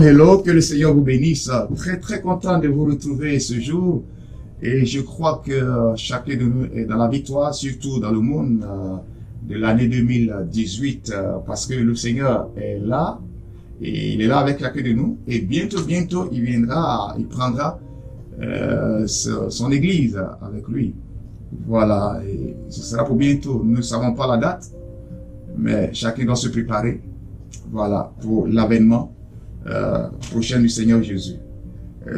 Hello, que le Seigneur vous bénisse. Très content de vous retrouver ce jour. Et je crois que chacun de nous est dans la victoire, surtout dans le monde de l'année 2018, parce que le Seigneur est là et il est là avec chacun de nous. Et bientôt, il viendra, il prendra son église avec lui. Voilà, et ce sera pour bientôt. Nous ne savons pas la date, mais chacun doit se préparer. Voilà, pour l'avènement prochain du Seigneur Jésus.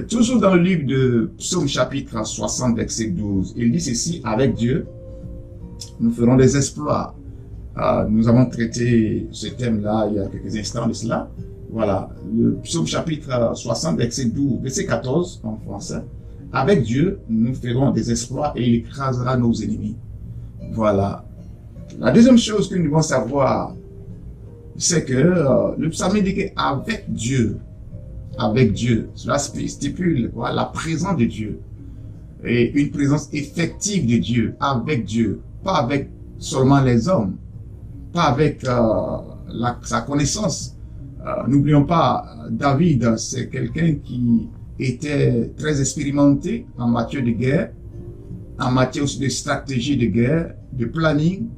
Toujours dans le livre de Psaume chapitre 60 verset 12, il dit ceci: avec Dieu, nous ferons des exploits. Nous avons traité ce thème-là il y a quelques instants de cela. Voilà, le Psaume chapitre 60 verset 12, verset 14 en français. Avec Dieu, nous ferons des exploits et il écrasera nos ennemis. Voilà. La deuxième chose que nous devons savoir, c'est que le psalmiste dit qu'avec Dieu, cela stipule quoi? La présence de Dieu. Et une présence effective de Dieu, avec Dieu, pas avec seulement les hommes, pas avec sa connaissance. N'oublions pas, David, c'est quelqu'un qui était très expérimenté en matière de guerre, en matière aussi de stratégie de guerre, de planning.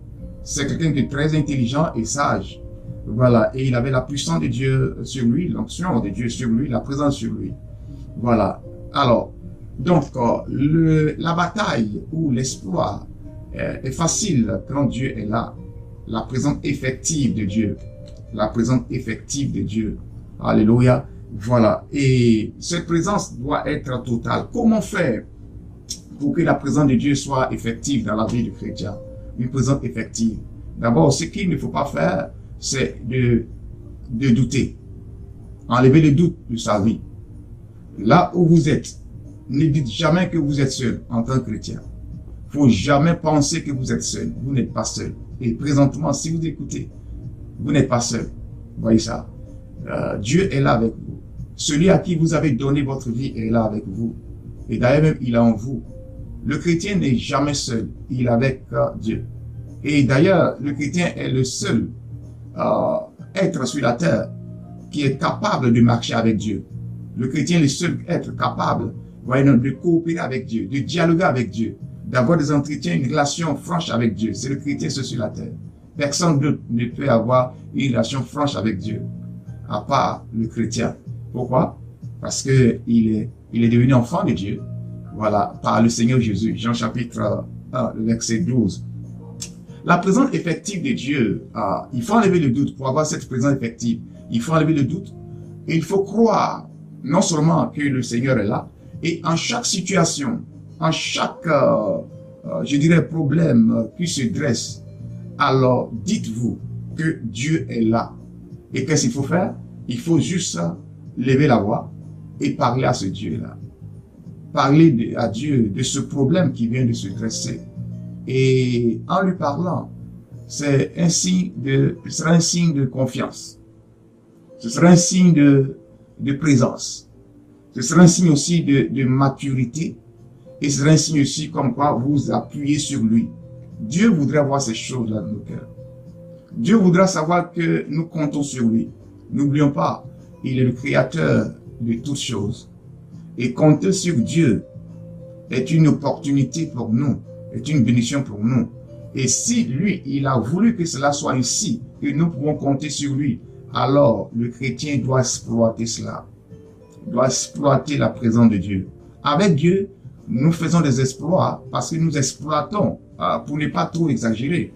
C'est quelqu'un de très intelligent et sage. Voilà, et il avait la puissance de Dieu sur lui, l'onction de Dieu sur lui, la présence sur lui. Voilà. Alors, donc, la bataille ou l'exploit est facile quand Dieu est là. La présence effective de Dieu. La présence effective de Dieu. Alléluia. Voilà. Et cette présence doit être totale. Comment faire pour que la présence de Dieu soit effective dans la vie du chrétien? Une présence effective. D'abord, ce qu'il ne faut pas faire, c'est de douter. Enlever le doute de sa vie. Là où vous êtes, ne dites jamais que vous êtes seul en tant que chrétien. Il ne faut jamais penser que vous êtes seul. Vous n'êtes pas seul. Et présentement, si vous écoutez, vous n'êtes pas seul. Voyez ça. Dieu est là avec vous. Celui à qui vous avez donné votre vie est là avec vous. Et d'ailleurs même, il est en vous. Le chrétien n'est jamais seul. Il est avec Dieu. Et d'ailleurs, le chrétien est le seul être sur la terre qui est capable de marcher avec Dieu. Le chrétien est le seul être capable, voyez, de coopérer avec Dieu, de dialoguer avec Dieu, d'avoir des entretiens, une relation franche avec Dieu. C'est le chrétien seul sur la terre. Personne d'autre ne peut avoir une relation franche avec Dieu, à part le chrétien. Pourquoi? Parce que il est devenu enfant de Dieu, voilà, par le Seigneur Jésus. Jean chapitre 1, verset 12. La présence effective de Dieu, il faut enlever le doute pour avoir cette présence effective. Il faut enlever le doute et il faut croire non seulement que le Seigneur est là, et en chaque situation, en chaque, je dirais, problème qui se dresse, alors dites-vous que Dieu est là. Et qu'est-ce qu'il faut faire? Il faut juste lever la voix et parler à ce Dieu-là. Parler à Dieu de ce problème qui vient de se dresser. Et en lui parlant, ce sera un signe de confiance. Ce sera un signe de présence. Ce sera un signe aussi de maturité. Et ce sera un signe aussi comme quoi vous appuyez sur lui. Dieu voudrait voir ces choses-là dans nos cœurs. Dieu voudra savoir que nous comptons sur lui. N'oublions pas, il est le créateur de toutes choses. Et compter sur Dieu est une opportunité pour nous. Est une bénédiction pour nous. Et si lui, il a voulu que cela soit ainsi, que nous pouvons compter sur lui, alors le chrétien doit exploiter cela. Il doit exploiter la présence de Dieu. Avec Dieu, nous faisons des exploits parce que nous exploitons, pour ne pas trop exagérer,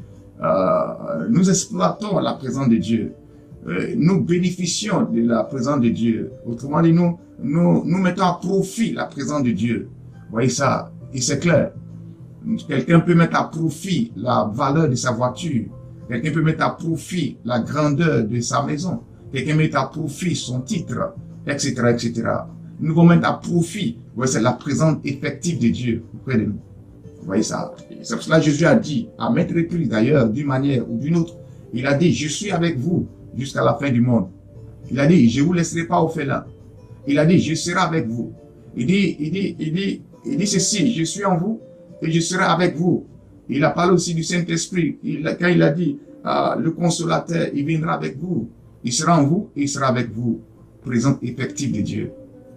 nous exploitons la présence de Dieu. Nous bénéficions de la présence de Dieu. Autrement dit, nous mettons à profit la présence de Dieu. Vous voyez ça? Et c'est clair. Quelqu'un peut mettre à profit la valeur de sa voiture. Quelqu'un peut mettre à profit la grandeur de sa maison. Quelqu'un peut mettre à profit son titre, etc., etc. Nous allons mettre à profit, c'est la présence effective de Dieu auprès de nous. Vous voyez ça? C'est pour cela que Jésus a dit, à maintes reprises d'ailleurs, d'une manière ou d'une autre, il a dit, je suis avec vous jusqu'à la fin du monde. Il a dit, je ne vous laisserai pas orphelin. Il a dit, je serai avec vous. Il dit ceci, je suis en vous et je serai avec vous. Il a parlé aussi du Saint-Esprit. Quand il a dit, le consolateur, il viendra avec vous. Il sera en vous et il sera avec vous présence effective de Dieu.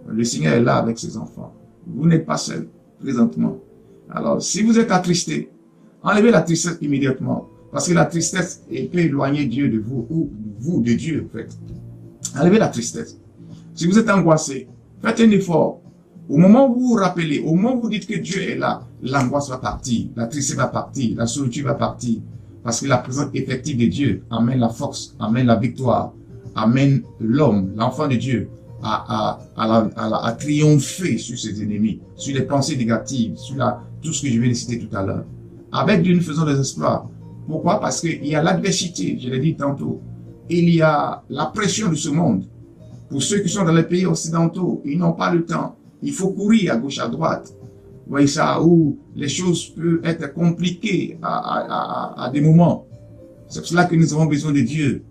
Le Seigneur est là avec ses enfants. Vous n'êtes pas seul, présentement. Alors, si vous êtes attristé, enlevez la tristesse immédiatement. Parce que la tristesse peut éloigner Dieu de vous, ou vous de Dieu, en fait. Enlevez la tristesse. Si vous êtes angoissé, faites un effort. Au moment où vous vous rappelez, au moment où vous dites que Dieu est là, l'angoisse va partir, la tristesse va partir, la solitude va partir. Parce que la présence effective de Dieu amène la force, amène la victoire, amène l'homme, l'enfant de Dieu, à triompher sur ses ennemis, sur les pensées négatives, sur tout ce que je viens de citer tout à l'heure. Avec Dieu, nous faisons des exploits. Pourquoi? Parce qu'il y a l'adversité, je l'ai dit tantôt. Il y a la pression de ce monde. Pour ceux qui sont dans les pays occidentaux, ils n'ont pas le temps. Il faut courir à gauche, à droite. Vous voyez ça, où les choses peuvent être compliquées à des moments. C'est pour cela que nous avons besoin de Dieu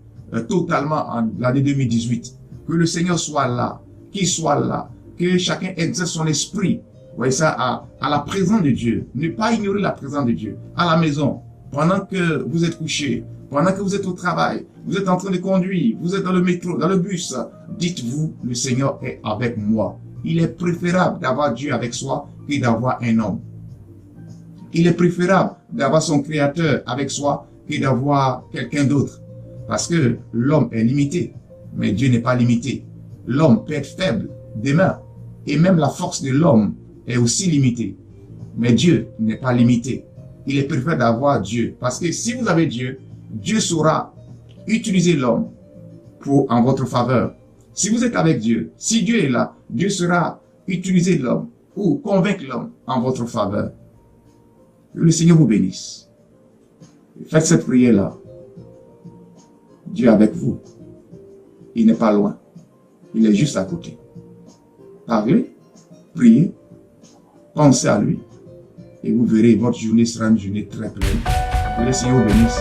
totalement en l'année 2018. Que le Seigneur soit là, qu'il soit là, que chacun exerce son esprit. Vous voyez ça, à la présence de Dieu. Ne pas ignorer la présence de Dieu. À la maison, pendant que vous êtes couché, pendant que vous êtes au travail, vous êtes en train de conduire, vous êtes dans le métro, dans le bus, dites-vous, le Seigneur est avec moi. Il est préférable d'avoir Dieu avec soi que d'avoir un homme. Il est préférable d'avoir son Créateur avec soi que d'avoir quelqu'un d'autre. Parce que l'homme est limité, mais Dieu n'est pas limité. L'homme peut être faible demain, et même la force de l'homme est aussi limitée. Mais Dieu n'est pas limité. Il est préférable d'avoir Dieu. Parce que si vous avez Dieu, Dieu saura utiliser l'homme en votre faveur. Si vous êtes avec Dieu, si Dieu est là, Dieu saura utiliser l'homme ou convaincre l'homme en votre faveur. Que le Seigneur vous bénisse. Faites cette prière-là. Dieu est avec vous. Il n'est pas loin. Il est juste à côté. Parlez, priez, pensez à lui et vous verrez, votre journée sera une journée très pleine. Que le Seigneur vous bénisse.